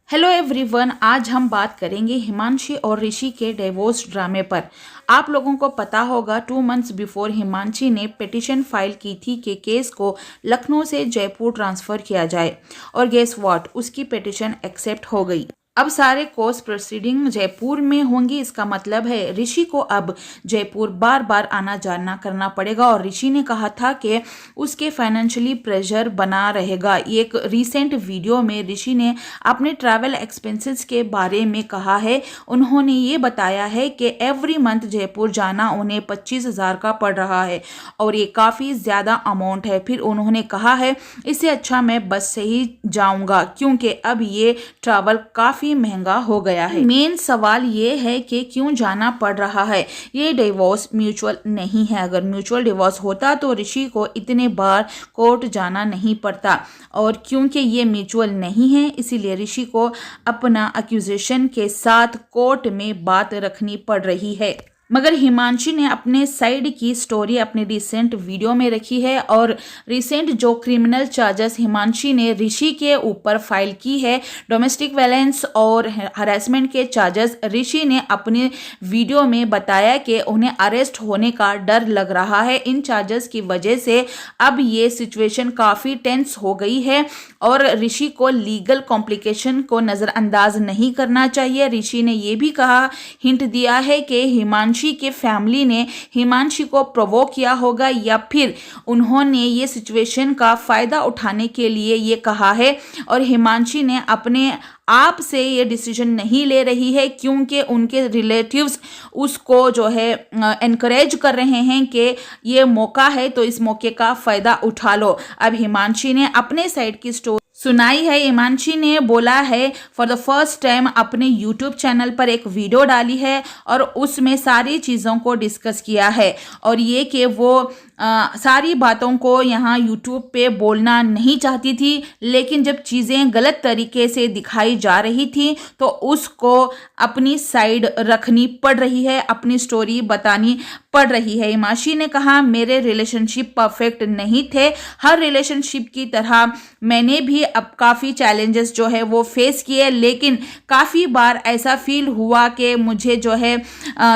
Hello everyone, आज हम बात करेंगे हिमांशी और ऋषि के डिवोर्स ड्रामे पर। आप लोगों को पता होगा 2 मंथ्स बिफोर हिमांशी ने पिटीशन फाइल की थी कि केस को लखनऊ से जयपुर ट्रांसफ़र किया जाए और गेस व्हाट, उसकी पिटीशन एक्सेप्ट हो गई। अब सारे कोर्स प्रोसीडिंग जयपुर में होंगी। इसका मतलब है ऋषि को अब जयपुर बार बार आना जाना करना पड़ेगा और ऋषि ने कहा था कि उसके फाइनेंशियली प्रेशर बना रहेगा। एक रीसेंट वीडियो में ऋषि ने अपने ट्रैवल एक्सपेंसेस के बारे में कहा है। उन्होंने ये बताया है कि एवरी मंथ जयपुर जाना उन्हें 25,000 का पड़ रहा है और ये काफ़ी ज़्यादा अमाउंट है। फिर उन्होंने कहा है इससे अच्छा मैं बस से ही जाऊंगा क्योंकि अब ये ट्रैवल काफ़ी महंगा हो गया है। मेन सवाल ये है कि क्यों जाना पड़ रहा है। ये डिवोर्स म्यूचुअल नहीं है। अगर म्यूचुअल डिवोर्स होता तो ऋषि को इतने बार कोर्ट जाना नहीं पड़ता और क्योंकि ये म्यूचुअल नहीं है इसीलिए ऋषि को अपना एक्यूजेशन के साथ कोर्ट में बात रखनी पड़ रही है। मगर हिमांशी ने अपने साइड की स्टोरी अपने रिसेंट वीडियो में रखी है और रिसेंट जो क्रिमिनल चार्जेस हिमांशी ने ऋषि के ऊपर फाइल की है, डोमेस्टिक वायलेंस और हरासमेंट के चार्जेस, ऋषि ने अपने वीडियो में बताया कि उन्हें अरेस्ट होने का डर लग रहा है। इन चार्जेस की वजह से अब ये सिचुएशन काफ़ी टेंस हो गई है और ऋषि को लीगल कॉम्प्लिकेशन को नज़रअंदाज नहीं करना चाहिए। ऋषि ने ये भी कहा, हिंट दिया है कि हिमांशी के फैमिली ने हिमांशी को प्रोवोक किया होगा या फिर उन्होंने ये सिचुएशन का फ़ायदा उठाने के लिए ये कहा है और हिमांशी ने अपने आप से ये डिसीजन नहीं ले रही है क्योंकि उनके रिलेटिव्स उसको जो है एनकरेज कर रहे हैं कि ये मौका है तो इस मौके का फ़ायदा उठा लो। अब हिमांशी ने अपने साइड की स्टोरी सुनाई है। हिमांशी ने बोला है फॉर द फर्स्ट टाइम अपने यूट्यूब चैनल पर एक वीडियो डाली है और उसमें सारी चीज़ों को डिस्कस किया है और ये कि वो सारी बातों को यहाँ यूट्यूब पे बोलना नहीं चाहती थी, लेकिन जब चीज़ें गलत तरीके से दिखाई जा रही थी तो उसको अपनी साइड रखनी पड़ रही है, अपनी स्टोरी बतानी पड़ रही है। हिमांशी ने कहा मेरे रिलेशनशिप परफेक्ट नहीं थे, हर रिलेशनशिप की तरह मैंने भी अब काफ़ी चैलेंजेस जो है वो फेस किए, लेकिन काफ़ी बार ऐसा फील हुआ कि मुझे जो है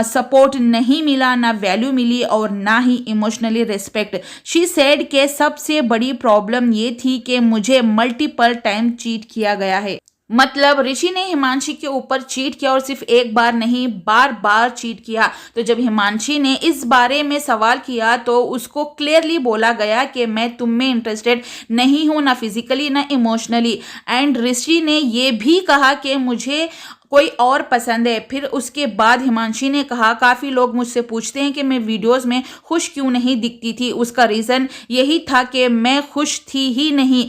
सपोर्ट नहीं मिला, ना वैल्यू मिली और ना ही इमोशनली रिस्पेक्ट। शी सेड के सबसे बड़ी प्रॉब्लम ये थी कि मुझे मल्टीपल टाइम चीट किया गया है। मतलब ऋषि ने हिमांशी के ऊपर चीट किया और सिर्फ एक बार नहीं, बार बार चीट किया। तो जब हिमांशी ने इस बारे में सवाल किया तो उसको क्लियरली बोला गया कि मैं तुम में इंटरेस्टेड नहीं हूँ, ना फिजिकली ना इमोशनली। एंड ऋषि ने ये भी कहा कि मुझे कोई और पसंद है। फिर उसके बाद हिमांशी ने कहा काफ़ी लोग मुझसे पूछते हैं कि मैं वीडियोस में खुश क्यों नहीं दिखती थी। उसका रीज़न यही था कि मैं खुश थी ही नहीं,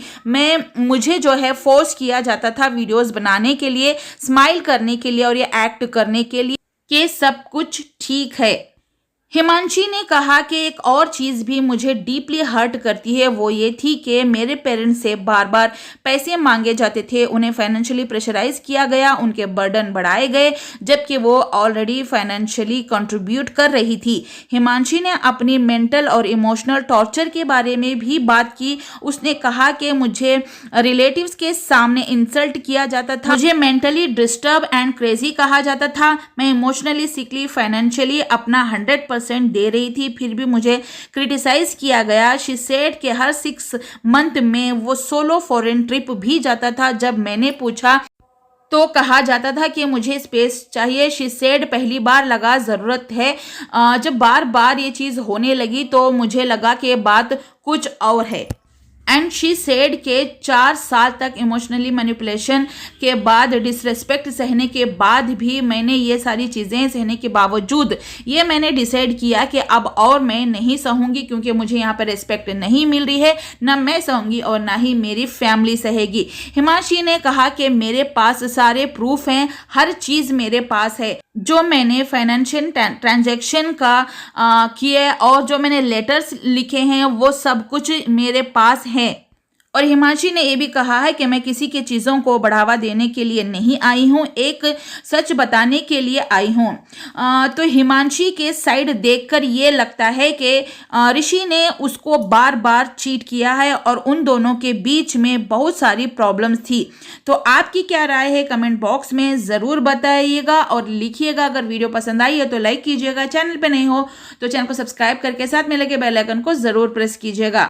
मुझे जो है फोर्स किया जाता था वीडियोस बनाने के लिए, स्माइल करने के लिए और ये एक्ट करने के लिए कि सब कुछ ठीक है। हिमांशी ने कहा कि एक और चीज़ भी मुझे डीपली हर्ट करती है, वो ये थी कि मेरे पेरेंट्स से बार बार पैसे मांगे जाते थे, उन्हें फाइनेंशियली प्रेशराइज किया गया, उनके बर्डन बढ़ाए गए जबकि वो ऑलरेडी फाइनेंशियली कंट्रीब्यूट कर रही थी। हिमांशी ने अपनी मेंटल और इमोशनल टॉर्चर के बारे में भी बात की। उसने कहा कि मुझे रिलेटिव्स के सामने इंसल्ट किया जाता था, मुझे मेंटली डिस्टर्ब एंड क्रेजी कहा जाता था, मैं इमोशनली सिकली, फाइनेंशियली अपना 100% दे रही थी, फिर भी मुझे क्रिटिसाइज किया गया। शी सेड कि हर 6 मंथ में वो सोलो फॉरेन ट्रिप भी जाता था। जब मैंने पूछा तो कहा जाता था कि मुझे स्पेस चाहिए। शी सेड पहली बार लगा ज़रूरत है, जब बार बार ये चीज़ होने लगी तो मुझे लगा कि बात कुछ और है। एंड शी सेड के 4 साल तक इमोशनली मैनिपुलेशन के बाद, डिसरेस्पेक्ट सहने के बाद भी, मैंने ये सारी चीज़ें सहने के बावजूद ये मैंने डिसाइड किया कि अब और मैं नहीं सहूँगी क्योंकि मुझे यहाँ पर रिस्पेक्ट नहीं मिल रही है, ना मैं सहूँगी और ना ही मेरी फैमिली सहेगी। हिमांशी ने कहा कि मेरे पास सारे प्रूफ हैं, हर चीज़ मेरे पास है, जो मैंने फाइनेंशियल ट्रांजैक्शन का किए और जो मैंने लेटर्स लिखे हैं वो सब कुछ मेरे पास है और हिमांशी ने ये भी कहा है कि मैं किसी की चीज़ों को बढ़ावा देने के लिए नहीं आई हूँ, एक सच बताने के लिए आई हूँ। तो हिमांशी के साइड देखकर ये लगता है कि ऋषि ने उसको बार बार चीट किया है और उन दोनों के बीच में बहुत सारी प्रॉब्लम्स थी। तो आपकी क्या राय है कमेंट बॉक्स में ज़रूर बताइएगा और लिखिएगा। अगर वीडियो पसंद आई है तो लाइक कीजिएगा, चैनल पे नहीं हो तो चैनल को सब्सक्राइब करके साथ में लगे बेल आइकन को ज़रूर प्रेस कीजिएगा।